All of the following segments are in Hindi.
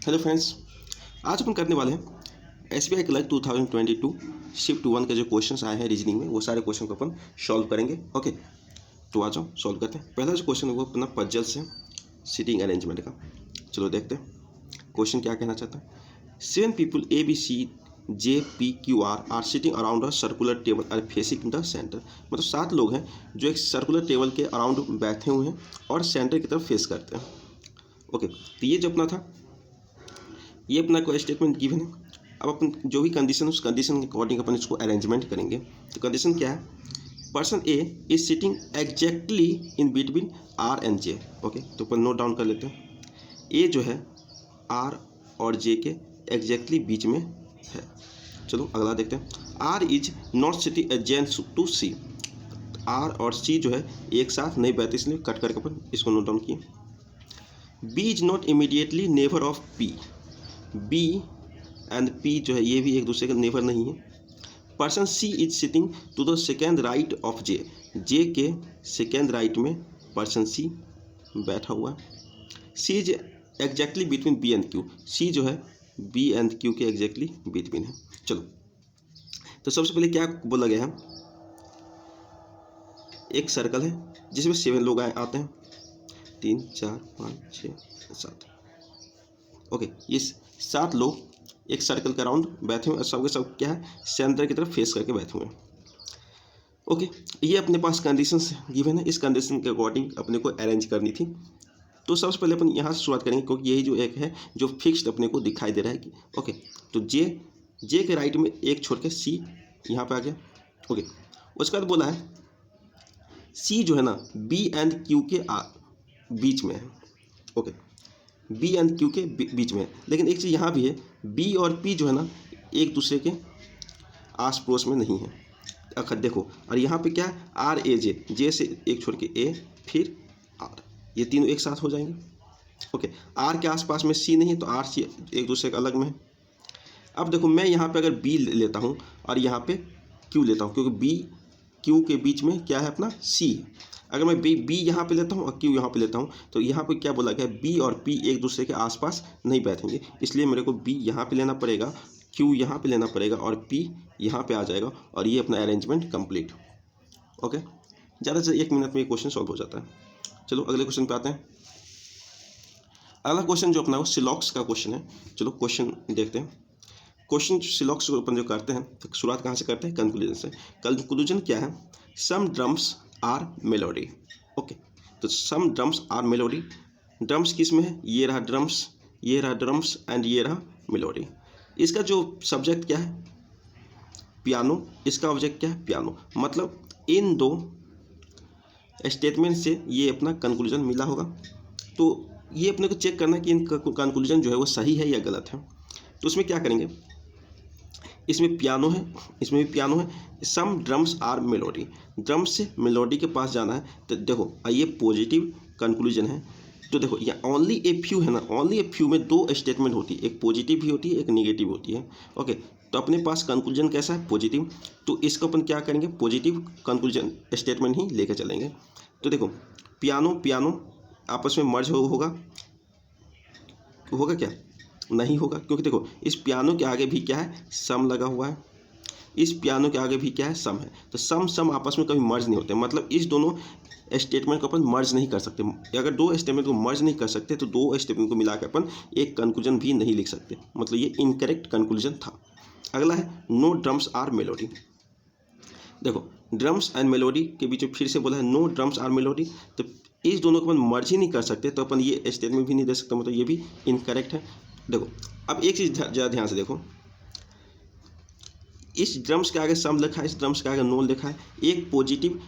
हेलो फ्रेंड्स, आज अपन करने वाले हैं SBI क्लर्क 2022 शिफ्ट 1 के जो क्वेश्चंस आए हैं रीजनिंग में, वो सारे क्वेश्चन को अपन सॉल्व करेंगे। ओके, तो आ जाओ सॉल्व करते हैं। पहला जो क्वेश्चन है वो अपना पजल्स है सीटिंग अरेंजमेंट का। चलो देखते हैं क्वेश्चन क्या कहना चाहता है। 7 people ABCJPQR are sitting around a circular table are facing the centre. मतलब 7 लोग हैं जो एक सर्कुलर टेबल के अराउंड बैठे हुए हैं और सेंटर की तरफ फेस करते हैं। ओके, तो ये जो अपना था, ये अपना कोई स्टेटमेंट गिवन है। अब अपन जो भी कंडीशन, उस कंडीशन के अकॉर्डिंग अपन इसको अरेंजमेंट करेंगे। तो कंडीशन क्या है, person A is sitting exactly in between R and J. Okay, तो अपन नोट डाउन कर लेते हैं। ए जो है आर और जे के एग्जैक्टली बीच में है। चलो अगला देखते हैं। R is not sitting adjacent to C. R और सी जो है एक साथ नहीं बैठते, इसलिए कट करके अपन इसको नोट डाउन किए। B is not immediately neighbour of P. B and P जो है ये भी एक दूसरे के नेबर नहीं है। Person C is sitting to the second right of J. J के सेकेंड राइट में पर्सन सी बैठा हुआ है। C is exactly between B and Q. C जो है बी एंड क्यू के एग्जैक्टली बिटवीन है। चलो, तो सबसे पहले क्या बोला गया है, एक सर्कल है जिसमें 7 लोग आते हैं, 3 4 5 6 7। ओके, ये 7 लोग एक सर्कल के अराउंड बैठे हुए हैं, सबके सब क्या है, सेंटर की तरफ फेस करके बैठे हुए हैं। ओके, ये अपने पास कंडीशंस गिवन है, इस कंडीशन के अकॉर्डिंग अपने को अरेंज करनी थी। तो सबसे पहले अपन यहाँ से शुरुआत करेंगे, क्योंकि यही जो एक है जो फिक्स्ड अपने को दिखाई दे रहा है कि ओके, तो जे के राइट में एक छोड़ के सी यहाँ पे आ गया। ओके, उसके बाद बोला है सी जो है ना बी एंड क्यू के बीच में है। ओके, बी एंड क्यू के बीच में है, लेकिन एक चीज़ यहाँ भी है, बी और पी जो है ना एक दूसरे के आस पड़ोस में नहीं है। अखर देखो, और यहाँ पे क्या है, आर ए जे, जे से एक छोड़ के ए फिर आर, ये तीनों एक साथ हो जाएंगे। ओके, आर के आसपास में सी नहीं है, तो आर सी एक दूसरे के अलग में है। अब देखो, मैं यहाँ पे अगर बी लेता हूँ और यहाँ पे क्यू लेता हूँ, क्योंकि बी क्यू के बीच में क्या है अपना सी है। अगर मैं बी यहाँ पे लेता हूँ और क्यू यहाँ पे लेता हूँ, तो यहाँ पे क्या बोला गया है, बी और पी एक दूसरे के आसपास नहीं बैठेंगे, इसलिए मेरे को बी यहाँ पे लेना पड़ेगा, क्यू यहाँ पे लेना पड़ेगा और पी यहाँ पे आ जाएगा, और ये अपना अरेंजमेंट कंप्लीट। ओके, ज़्यादा से 1 मिनट में ये क्वेश्चन सॉल्व हो जाता है। चलो अगले क्वेश्चन पे आते हैं। अगला क्वेश्चन जो अपना वो सिलॉक्स का क्वेश्चन है। चलो क्वेश्चन देखते हैं। क्वेश्चन सिलॉक्स अपन जो करते हैं, तो शुरुआत कहाँ से करते हैं, कंक्लूजन से। कंक्लूजन क्या है, सम ड्रम्स आर मेलोडी। ओके, तो सम ड्रम्स आर मेलोडी। ड्रम्स किस में है, ये रहा ड्रम्स, ये रहा ड्रम्स एंड ये रहा मेलोडी। इसका जो सब्जेक्ट क्या है, पियानो, इसका ऑब्जेक्ट क्या है, पियानो। मतलब इन दो स्टेटमेंट से ये अपना कंक्लूजन मिला होगा। तो ये अपने को चेक करना है कि इन कंक्लूजन जो है वो सही है या गलत है। तो उसमें क्या करेंगे, इसमें पियानो है, इसमें भी पियानो है। सम ड्रम्स आर मेलोडी, ड्रम्स से मेलोडी के पास जाना है। तो देखो, ये पॉजिटिव कंक्लूजन है। तो देखो, ये ओनली ए फ्यू है ना, ओनली ए फ्यू में 2 स्टेटमेंट होती है, एक पॉजिटिव भी होती है, एक निगेटिव होती है। ओके, तो अपने पास कंक्लूजन कैसा है, पॉजिटिव। तो इसको अपन क्या करेंगे, पॉजिटिव कंक्लूजन स्टेटमेंट ही लेकर चलेंगे। तो देखो, पियानो पियानो आपस में मर्ज होगा क्या, नहीं होगा, क्योंकि देखो इस पियानो के आगे भी क्या है, सम लगा हुआ है, इस पियानो के आगे भी क्या है, सम है। तो सम आपस में कभी मर्ज नहीं होते, मतलब इस दोनों स्टेटमेंट को अपन मर्ज नहीं कर सकते। अगर 2 स्टेटमेंट को मर्ज नहीं कर सकते, तो 2 स्टेटमेंट को मिलाकर अपन एक कंक्लूजन भी नहीं लिख सकते, मतलब ये इनकरेक्ट कंक्लूजन था। अगला है नो ड्रम्स आर मेलोडी। देखो, ड्रम्स एंड मेलोडी के बीच में फिर से बोला है नो ड्रम्स आर मेलोडी, तो इस दोनों को अपन मर्ज ही नहीं कर सकते, तो अपन ये स्टेटमेंट भी नहीं दे सकते, मतलब ये भी इनकरेक्ट है। देखो, अब एक चीज़ ज़्यादा ध्यान से देखो, इस ड्रम्स के आगे सम लिखा है, इस ड्रम्स के आगे नो लिखा है। एक पॉजिटिव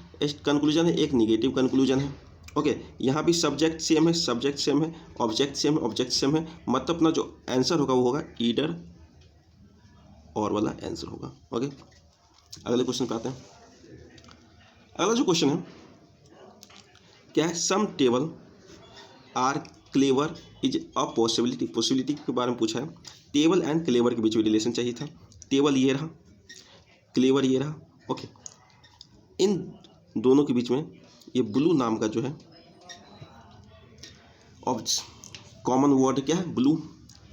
कंक्लूजन है, एक निगेटिव कंक्लूजन है। ओके, यहाँ भी सब्जेक्ट सेम है, सब्जेक्ट सेम है, ऑब्जेक्ट सेम है, ऑब्जेक्ट सेम है। मतलब अपना जो आंसर होगा वो होगा ईडर और वाला आंसर होगा। ओके, अगले क्वेश्चन पे आते हैं। अगला जो क्वेश्चन है क्या है, some table are clever is a possibility. Possibility के बारे में पूछा है, टेबल एंड क्लेवर के बीच में रिलेशन चाहिए था। टेबल ये रहा, क्लेवर ये रहा। ओके, इन दोनों के बीच में ये ब्लू नाम का जो है कॉमन वर्ड क्या है, ब्लू।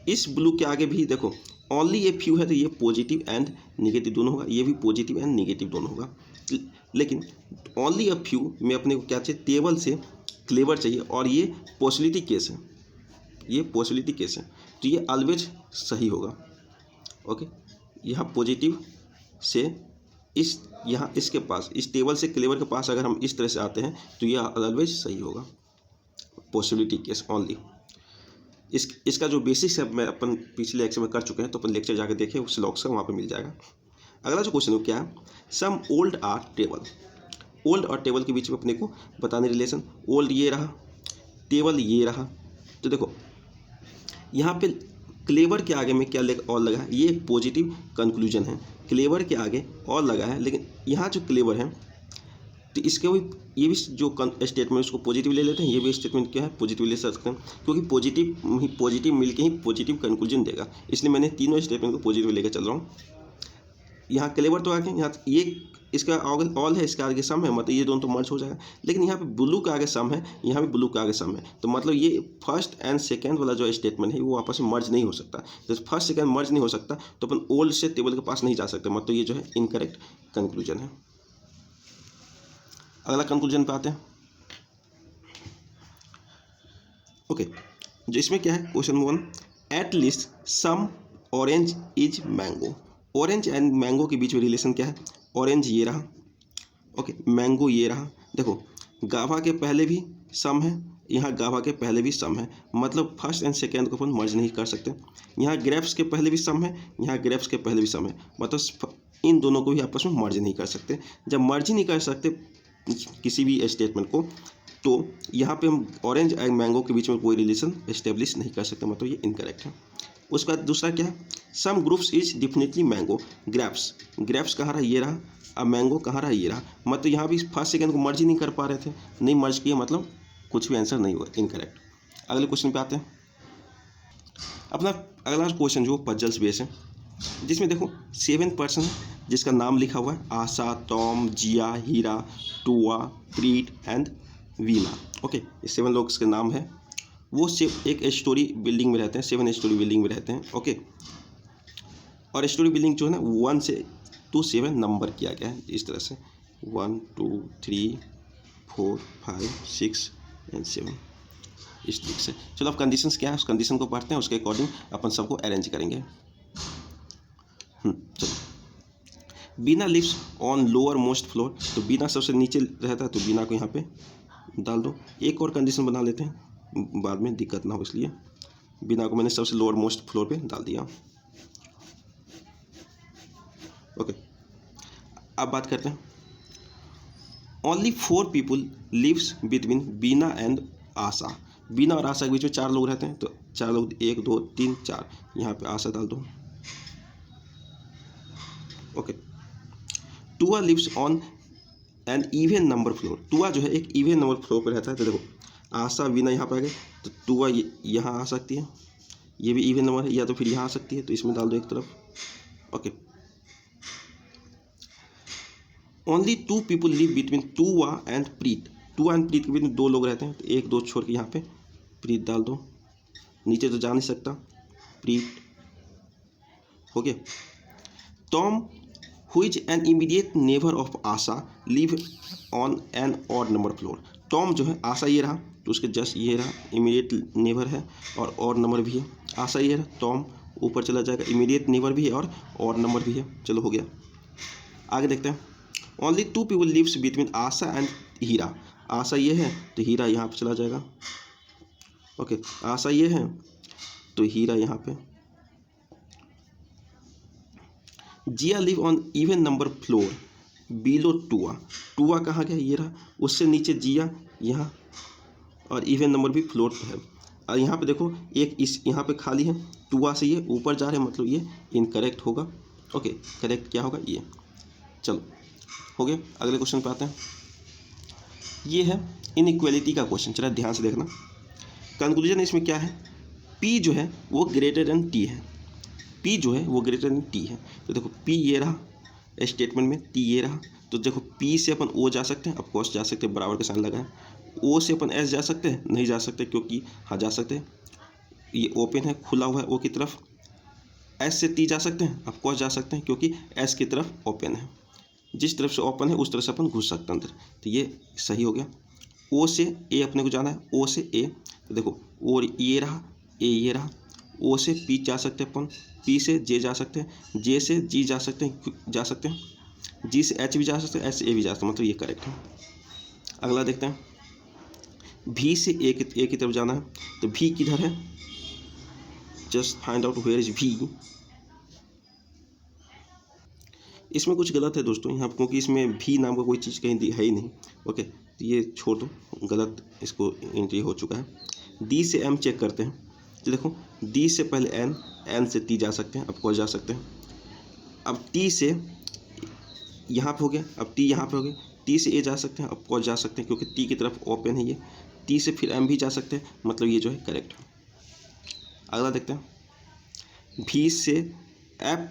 इस ब्लू के आगे भी देखो ओनली ए फ्यू है, तो ये पॉजिटिव एंड निगेटिव दोनों होगा, ये भी पॉजिटिव एंड निगेटिव दोनों होगा। लेकिन ओनली अ फ्यू में अपने को क्या चाहिए, टेबल से क्लेवर चाहिए, और ये पॉसिबिलिटी केस है, ये पॉसिबिलिटी केस है, तो ये ऑलवेज सही होगा। ओके, यहाँ पॉजिटिव से इस यहाँ इसके पास, इस टेबल से क्लेवर के पास अगर हम इस तरह से आते हैं तो ये ऑलवेज सही होगा, पॉसिबिलिटी केस ओनली। इसका जो बेसिक्स है मैं अपन पिछले लेक्चर में कर चुके हैं, तो अपन लेक्चर जाकर देखें उस लॉक्स का, वहाँ पे मिल जाएगा। अगला जो क्वेश्चन है क्या है, some old are table. Old और टेबल के बीच में अपने को बताने रिलेशन, ओल्ड ये रहा, टेबल ये रहा, तो देखो यहाँ पे क्लेवर के आगे में क्या और लगा है, ये एक पॉजिटिव कंक्लूजन है, क्लेवर के आगे और लगा है, लेकिन यहाँ जो क्लेवर है तो इसके भी ये भी जो स्टेटमेंट उसको पॉजिटिव ले लेते हैं, ये भी स्टेटमेंट क्या है पॉजिटिव ले सकते हैं, क्योंकि पॉजिटिव मिलके ही पॉजिटिव कंक्लूजन देगा, इसलिए मैंने तीनों स्टेटमेंट को पॉजिटिव लेकर चल रहा हूँ। यहाँ क्लेवर तो आगे, यहाँ ये इसका ऑल है, इसके आगे सम है, मतलब ये दोनों तो मर्ज हो जाएगा, लेकिन यहाँ पे ब्लू के आगे सम है, यहाँ भी ब्लू के आगे सम है, तो मतलब ये फर्स्ट एंड सेकंड वाला जो स्टेटमेंट है वो आपस में मर्ज नहीं हो सकता। जब फर्स्ट सेकंड मर्ज नहीं हो सकता तो अपन ओल्ड से टेबल के पास नहीं जा सकते, मतलब ये जो है इनकरेक्ट कंक्लूजन है। अगला कंक्लूजन पे आते हैं। ओके, जो इसमें क्या है, question 1, at least some orange is mango. Orange and mango के बीच में रिलेशन क्या है, ऑरेंज ये रहा, ओके, मैंगो ये रहा। देखो गावा के पहले भी सम है, यहाँ गावा के पहले भी सम है, मतलब फर्स्ट एंड सेकेंड को अपन मर्ज नहीं कर सकते। यहाँ ग्रेप्स के पहले भी सम है, यहाँ ग्रेप्स के पहले भी सम है, मतलब इन दोनों को भी आपस में मर्ज नहीं कर सकते। जब मर्ज ही नहीं कर सकते किसी भी स्टेटमेंट को, तो यहाँ पे हम ऑरेंज एंड मैंगो के बीच में कोई रिलेशन एस्टेब्लिश नहीं कर सकते, मतलब ये इनकरेक्ट है। उसके बाद दूसरा क्या है, some grapes is definitely mango. Grapes कहाँ रहा, ये रहा, अब मैंगो कहाँ रहा, ये रहा, मतलब यहाँ भी फर्स्ट सेकंड को मर्ज ही नहीं कर पा रहे थे, नहीं मर्ज किए, मतलब कुछ भी आंसर नहीं हुआ, इनकरेक्ट। अगले क्वेश्चन पे आते हैं। अपना अगला क्वेश्चन जो पजल्स बेस है, जिसमें देखो 7 पर्सन जिसका नाम लिखा हुआ है, Asha, Tom, Jiya, Heera, Tua, Preet and Veena. Okay, ये 7 लोग के नाम है, वो सिर्फ एक स्टोरी बिल्डिंग में रहते हैं, 7 स्टोरी बिल्डिंग में रहते हैं। ओके, और स्टोरी बिल्डिंग जो है ना 1 से 7 नंबर किया गया है इस तरह से, 1 2 3 4 5 6 एंड 7 इस तरीके से। चलो अब कंडीशंस क्या है, उस कंडीशन को पढ़ते हैं, उसके अकॉर्डिंग अपन सबको अरेंज करेंगे। चलो, Bina lives on lowermost floor, तो बीना सबसे नीचे रहता है, तो बीना को यहाँ पे डाल दो। एक और कंडीशन बना लेते हैं, बाद में दिक्कत ना हो, इसलिए बीना को मैंने सबसे लोअर मोस्ट फ्लोर पे डाल दिया। ओके, अब बात करते हैं। Only 4 people lives between Bina and Asha. Bina और आशा के बीच में 4 लोग रहते हैं, तो 4 लोग 1 2 3 4, यहाँ पे आशा डाल दो। Okay, Tua lives on an even number floor. Tua जो है एक इवन नंबर फ्लोर पर रहता है, तो देखो आशा बीना यहाँ पे आ गए, तो टुआ यहाँ आ सकती है, ये भी इवन नंबर है, या तो फिर यहाँ आ सकती है, तो इसमें डाल दो एक तरफ। Okay, only 2 people live between Tua and Preet. Tua and Preet के बीच में 2 लोग रहते हैं, तो 1 2 छोड़ के यहाँ पे प्रीत डाल दो, नीचे तो जा नहीं सकता, प्रीत हो गया। Tom who is an immediate neighbour of Asha live on an odd number floor. Tom जो है, आशा ये रहा, तो उसके जस्ट ये रहा, इमीडिएट नेबर है और ऑड नंबर भी है। आशा ये रहा, टॉम ऊपर चला जाएगा, इमीडिएट नेबर भी है और ऑड नंबर भी है। चलो हो गया, आगे देखते हैं। Only 2 people lives between Asha and Heera. Asha ये है, तो हीरा यहाँ पे चला जाएगा। ओके, आशा ये है, तो हीरा यहाँ पे। Jiya live on even number floor below Tua. Tua कहाँ गया, ये रहा, उससे नीचे जिया यहाँ, और इवन नंबर भी फ्लोर पे है। और यहाँ पे देखो एक इस यहाँ पे खाली है, टुआ से ये ऊपर जा रहे हैं, मतलब ये इनकरेक्ट होगा। ओके, करेक्ट क्या होगा, ये। चलो हो गया, अगले क्वेश्चन पे आते हैं। ये है इनइक्वालिटी का क्वेश्चन, चला ध्यान से देखना। कंक्लूजन इसमें क्या है, P जो है वो ग्रेटर देन T है, P जो है वो ग्रेटर देन T है। तो देखो P ये रहा स्टेटमेंट में, T ये रहा, तो देखो P से अपन O जा सकते हैं, ऑफकोर्स जा सकते हैं, बराबर का साइन लगा है। O से अपन S जा सकते हैं, नहीं जा सकते, क्योंकि हाँ जा सकते हैं, ये ओपन है, खुला हुआ है ओ की तरफ, एस से टी जा सकते हैं, ऑफकोर्स जा सकते हैं क्योंकि एस की तरफ ओपन है, जिस तरफ से ओपन है उस तरफ से अपन घुस सकते हैं अंदर, तो ये सही हो गया। ओ से ए अपने को जाना है, ओ से ए, तो देखो और ये रहा, ए ये रहा, ओ से पी जा सकते हैं अपन, पी से जे जा सकते हैं, जे से जी जा सकते हैं, जी से एच भी जा सकते हैं, एच से ए भी जा सकते हैं, मतलब ये करेक्ट है। अगला देखते हैं, भी से ए की तरफ जाना है, तो भी किधर है, just find out where is B. इसमें कुछ गलत है दोस्तों यहाँ, क्योंकि इसमें भी नाम का कोई चीज़ कहीं है ही नहीं। ओके, तो ये छोड़ दो, गलत इसको एंट्री हो चुका है। डी से एम चेक करते हैं, तो देखो डी से पहले एन, एन से टी जा सकते हैं, ऑफकोर्स जा सकते हैं। अब टी से यहाँ पे हो गया, अब टी यहाँ पे हो गया, टी से ए जा सकते हैं, ऑफकोर्स जा सकते हैं क्योंकि टी की तरफ ओपन है ये। टी से फिर एम भी जा सकते हैं, मतलब ये जो है करेक्ट है। अगला देखते हैं, भी से एफ,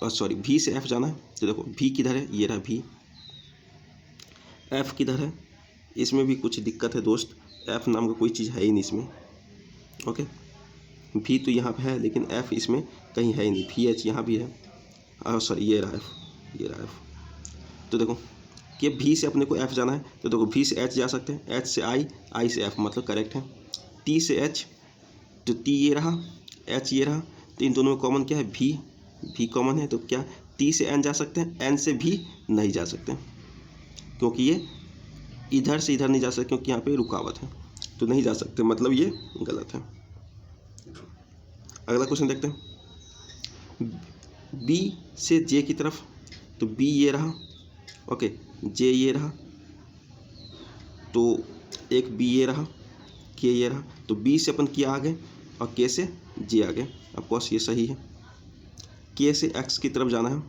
सॉरी भी से एफ जाना है, तो देखो भी किधर है, ये रहा भी। एफ किधर है, इसमें भी कुछ दिक्कत है दोस्त, एफ नाम का कोई चीज़ है ही नहीं इसमें। ओके, भी तो यहाँ पे है लेकिन एफ इसमें कहीं है ही नहीं। भी एच यहाँ भी है, सॉरी ये रहा एफ, ये रहा एफ। तो देखो कि भी से अपने को एफ जाना है, तो देखो भी से एच जा सकते हैं, एच से आई, आई से एफ, मतलब करेक्ट है। टी से एच, तो टी ये रहा, एच ये रहा, तो इन दोनों में कॉमन क्या है, भी कॉमन है, तो क्या टी से एन जा सकते हैं, एन से भी नहीं जा सकते क्योंकि ये इधर से इधर नहीं जा सकते क्योंकि यहाँ पे रुकावट है, तो नहीं जा सकते, मतलब ये गलत है। अगला क्वेश्चन देखते हैं, बी से जे की तरफ, तो बी ये रहा, ओके, जे ये रहा, तो एक बी ये रहा, के ये रहा, तो बी से अपन के आ गए और के से जे आ गए, ऑफकोर्स ये सही है। के से एक्स की तरफ जाना है,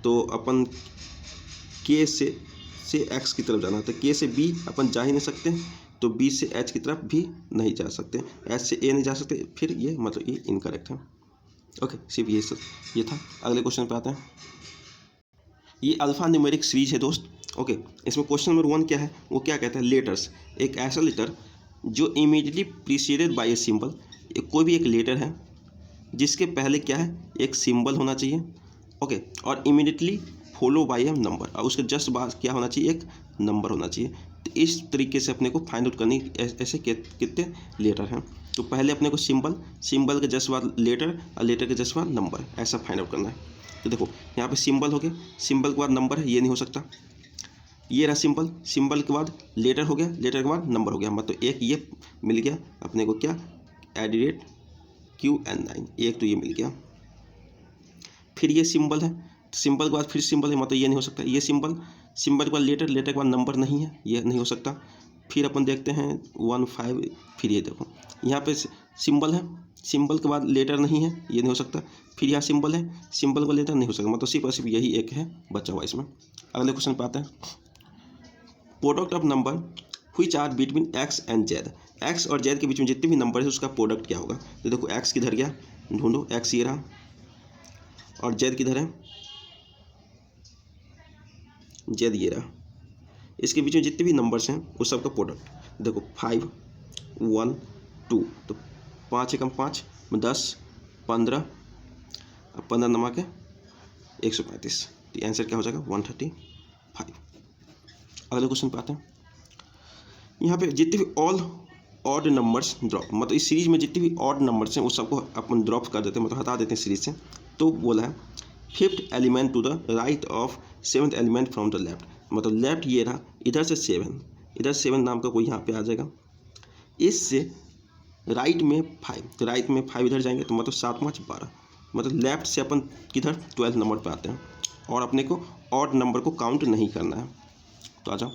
तो अपन के से एक्स की तरफ जाना है, तो के से बी अपन जा ही नहीं सकते, तो बी से एच की तरफ भी नहीं जा सकते, एच से ए नहीं जा सकते, फिर ये मतलब ये इनकरेक्ट है। ओके, सिर्फ ये था। अगले क्वेश्चन पे आते हैं, ये अल्फा न्यूमेरिक सीरीज है दोस्त। ओके, इसमें क्वेश्चन नंबर 1 क्या है, वो क्या कहता है, लेटर्स, एक ऐसा लेटर जो immediately preceded by a symbol, कोई भी एक लेटर है जिसके पहले क्या है, एक सिंबल होना चाहिए, ओके, और immediately follow by A number, और उसके जस्ट बाद क्या होना चाहिए, एक नंबर होना चाहिए। तो इस तरीके से अपने को फाइंड आउट करनी, ऐसे कितने लेटर हैं, तो पहले अपने को सिंबल के जस्ट बाद लेटर, और लेटर के जस्ट बाद नंबर, ऐसा फाइंड आउट करना है। तो देखो यहाँ पे सिंबल हो गया, सिंबल के बाद नंबर है, ये नहीं हो सकता, ये रहा सिंबल के बाद लेटर हो गया, लेटर के बाद नंबर हो गया, मतलब एक ये मिल गया अपने को क्या, @QN9, एक तो ये मिल गया। फिर ये सिंबल है, सिंबल के बाद फिर सिंबल है, मतलब ये नहीं हो सकता, ये सिंबल के बाद लेटर, लेटर के बाद नंबर नहीं है, ये नहीं हो सकता। फिर अपन देखते हैं 1 5, फिर ये देखो यहाँ पे सिंबल है, सिंबल के बाद लेटर नहीं है, ये नहीं हो सकता। फिर यहाँ सिंबल है, सिंबल का लेटर नहीं हो सकता, मतलब सिर्फ और सिर्फ यही एक है बचा हुआ इसमें। अगले क्वेश्चन पे आते हैं, product of number which are between X and Z, X और जेड के बीच में जितने भी नंबर है उसका प्रोडक्ट क्या होगा। तो देखो एक्स किधर गया, ढूंढो, एक्स ये रहा, और जेड किधर है, जेड ये रहा, इसके बीच में जितने भी नंबर्स हैं उस सबका प्रोडक्ट। देखो 5 1 2, तो 5 एकम 5, 10 15, 15 नमा के 135, तो आंसर क्या हो जाएगा 135। अगले क्वेश्चन पे आते हैं, यहाँ पे जितने भी ऑल ऑड नंबर्स ड्रॉप, मतलब इस सीरीज में जितने भी ऑड नंबर्स हैं उस सबको अपन ड्रॉप कर देते हैं, मतलब हटा देते हैं सीरीज से। तो बोला है 5th element to the right of 7th element from the left, मतलब लेफ्ट ये रहा, इधर से 7, इधर 7 नाम का कोई यहाँ पे आ जाएगा, इससे राइट में 5, तो राइट में 5 इधर जाएंगे, तो मतलब 7 5 12, मतलब लेफ्ट से अपन किधर 12 नंबर पे आते हैं, और अपने को ऑड नंबर को काउंट नहीं करना है। तो आ जाओ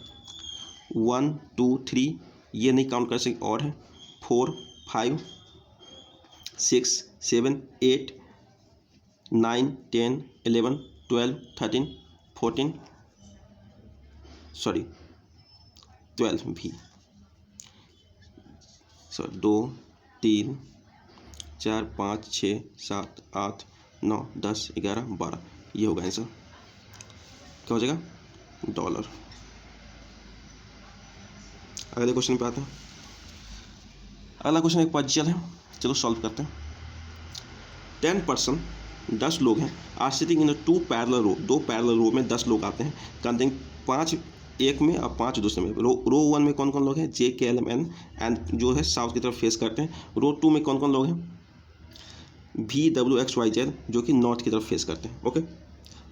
1 2 3, ये नहीं काउंट कर सकते, और है 4 5 6 7 8 9 10 11 12 13 14, सॉरी 12 भी, सॉरी 2 3 4 5 6 7 8 9 10 11 12, ये होगा आंसर, क्या हो जाएगा $। अगले क्वेश्चन पे आते हैं, अगला क्वेश्चन एक पजल है, चलो सॉल्व करते हैं। 10 पर्सन 10 लोग हैं, are sitting in 2 parallel row, 2 parallel row में 10 लोग आते हैं, कंटेंट 5 एक में और 5 दूसरे में। रो 1 में कौन कौन लोग हैं, जे के एल एम एन एंड जो है साउथ की तरफ फेस करते हैं। रो 2 में कौन कौन लोग हैं, V W X Y Z जो कि नॉर्थ की तरफ फेस करते हैं। ओके,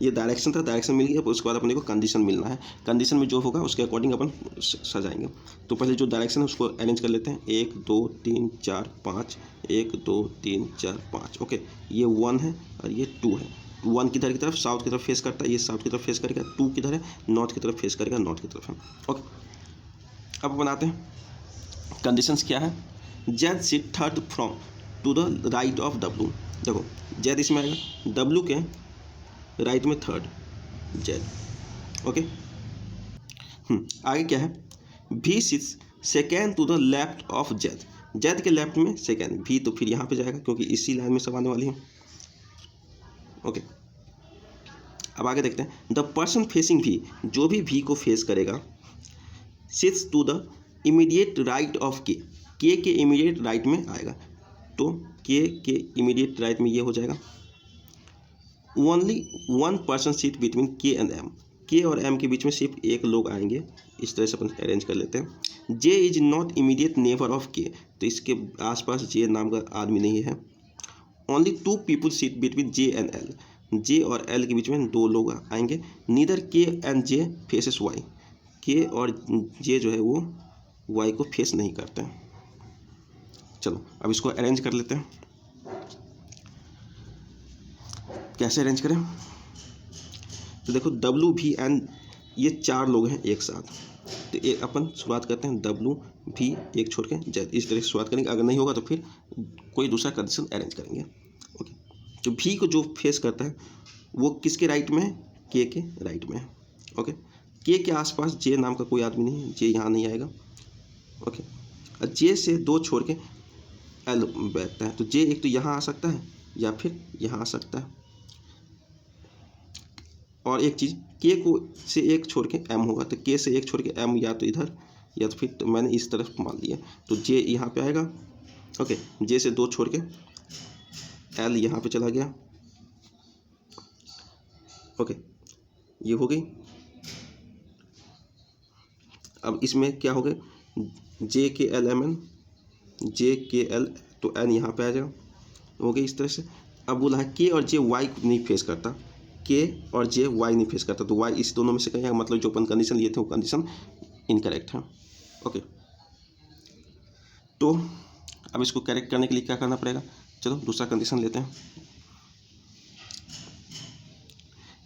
ये डायरेक्शन था, डायरेक्शन मिल गया, उसके बाद अपने को कंडीशन मिलना है। कंडीशन में जो होगा उसके अकॉर्डिंग अपन सजाएंगे। तो पहले जो डायरेक्शन है उसको अरेंज कर लेते हैं, 1 2 3 4 5, 1 2 3 4 5। ओके, ये 1 है और ये 2 है। 1 किधर की तरफ, साउथ की तरफ फेस करता है, ये साउथ की तरफ फेस करेगा। 2 किधर है, नॉर्थ की तरफ फेस करेगा, नॉर्थ की तरफ है। ओके, अब बनाते हैं कंडीशंस क्या है। Z sit third from to the right of W. देखो जेड इसमें आएगा, डब्लू के राइट में थर्ड जेड। ओके, आगे क्या है, B sits second to the left of Z, Z के लेफ्ट में सेकेंड, भी तो फिर यहाँ पे जाएगा क्योंकि इसी लाइन में सब आने वाली है। ओके, अब आगे देखते हैं, द पर्सन फेसिंग भी, जो भी को फेस करेगा, sits to the immediate right of K के इमीडिएट राइट में आएगा। तो के इमीडिएट राइट में ये हो जाएगा। ओनली 1 पर्सन सीट बिटवीन के एंड एम, के और एम के बीच में सिर्फ एक लोग आएंगे। इस तरह से अपन अरेंज कर लेते हैं। J is not immediate neighbour of K, तो इसके आसपास जे नाम का आदमी नहीं है। Only 2 people seat between J and L, J और एल के बीच में 2 लोग आएंगे। नीदर के एंड जे फेसेस वाई, के और जे जो है वो वाई को फेस नहीं करते हैं। चलो अब इसको अरेंज कर लेते हैं। कैसे अरेंज करें, तो देखो डब्लू भी एंड ये 4 लोग हैं एक साथ, तो एक अपन शुरुआत करते हैं डब्लू भी एक छोड़ के जेड, इस तरह से शुरुआत करेंगे। अगर नहीं होगा तो फिर कोई दूसरा कंडीशन अरेंज करेंगे। ओके, जो भी को जो फेस करता है वो किसके राइट में है, के राइट में है। ओके, के आसपास जे नाम का कोई आदमी नहीं है, जे यहाँ नहीं आएगा। ओके, और जे से 2 छोड़ के एल बैठता है, तो जे एक तो यहाँ आ सकता है या फिर यहाँ आ सकता है। और एक चीज़, के को से 1 छोड़ के एम होगा, तो के से 1 छोड़ के एम या तो इधर या तो फिर तो मैंने इस तरफ मान लिया, तो जे यहाँ पे आएगा। ओके, जे से 2 छोड़ के एल यहाँ पे चला गया। ओके, ये हो गई। अब इसमें क्या हो गया, जे के एल एम एन, जे के एल, तो एन यहाँ पे आ जाएगा। हो गई इस तरह से। अब बोला है के और जे वाई नहीं फेस करता, के और जे वाई नहीं फेस करता, तो वाई इस दोनों में से कहीं, मतलब जो अपन कंडीशन लिए थे वो कंडीशन इनकरेक्ट है। ओके, तो अब इसको करेक्ट करने के लिए क्या करना पड़ेगा, चलो दूसरा कंडीशन लेते हैं।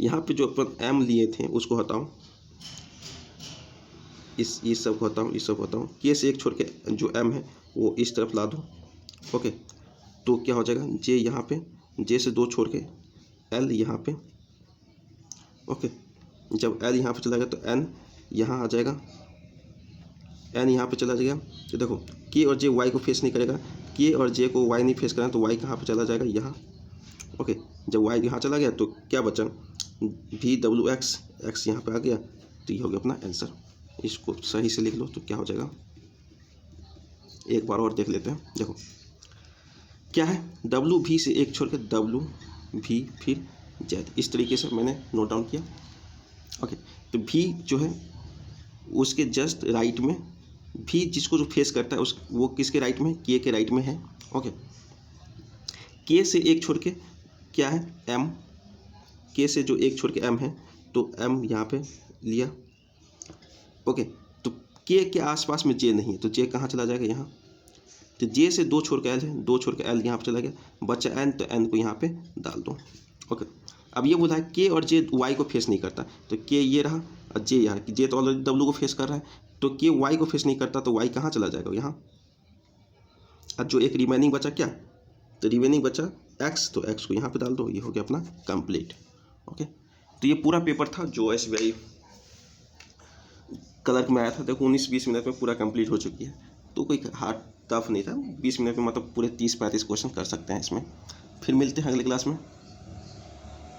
यहाँ पे जो अपन एम लिए थे उसको हटाओ, इस सब को हटाओ, इस सब को हटाओ। के से 1 छोड़ के जो एम है वो इस तरफ ला दो। ओके, तो क्या हो जाएगा, जे यहाँ पे, जे से 2 छोड़ के एल यहाँ पे। ओके, जब एल यहाँ पे चला गया तो एन यहाँ आ जाएगा, एन यहाँ पे चला जाएगा। तो देखो के और जे वाई को फेस नहीं करेगा, के और जे को वाई नहीं फेस करेगा, तो वाई कहाँ पे चला जाएगा, यहाँ। ओके, जब वाई यहाँ चला गया तो क्या बचा, वी डब्ल्यू एक्स यहाँ पे आ गया, तो ये हो गया अपना आंसर। इसको सही से लिख लो तो क्या हो जाएगा, एक बार और देख लेते हैं। देखो क्या है, डब्ल्यू भी से 1 छोड़ के डब्ल्यू भी फिर जेड, इस तरीके से मैंने नोट डाउन किया। ओके, तो भी जो है उसके जस्ट राइट में, भी जिसको जो फेस करता है उस वो किसके राइट में, के राइट में है। ओके, के से 1 छोड़ के क्या है, एम, के से जो 1 छोड़ के एम है, तो एम यहाँ पे लिया। ओके, तो के आसपास में जे नहीं है, तो जे कहाँ चला जाएगा, यहाँ। तो जे से 2 छोड़ के एल है, 2 छोड़ के एल यहाँ पे चला गया, बचा एन, तो एन को यहाँ पे डाल दो। ओके, अब ये बोला है के और जे वाई को फेस नहीं करता, तो के ये रहा और जे यहाँ, जे तो ऑलरेडी डब्ल्यू को फेस कर रहा है, तो के वाई को फेस नहीं करता, तो वाई कहाँ चला जाएगा, यहाँ। अब जो एक रिमेनिंग बचा क्या, तो रिमेनिंग बचा एक्स, तो एक्स को यहाँ पे डाल दो, ये हो गया अपना कंप्लीट। ओके, तो ये पूरा पेपर था जो SBI क्लर्क में आया था। देखो 19-20 मिनट में पूरा कंप्लीट हो चुकी है, तो कोई हार्ड टफ नहीं था। 20 मिनट में मतलब पूरे 30-35 क्वेश्चन कर सकते हैं इसमें। फिर मिलते हैं अगले क्लास में।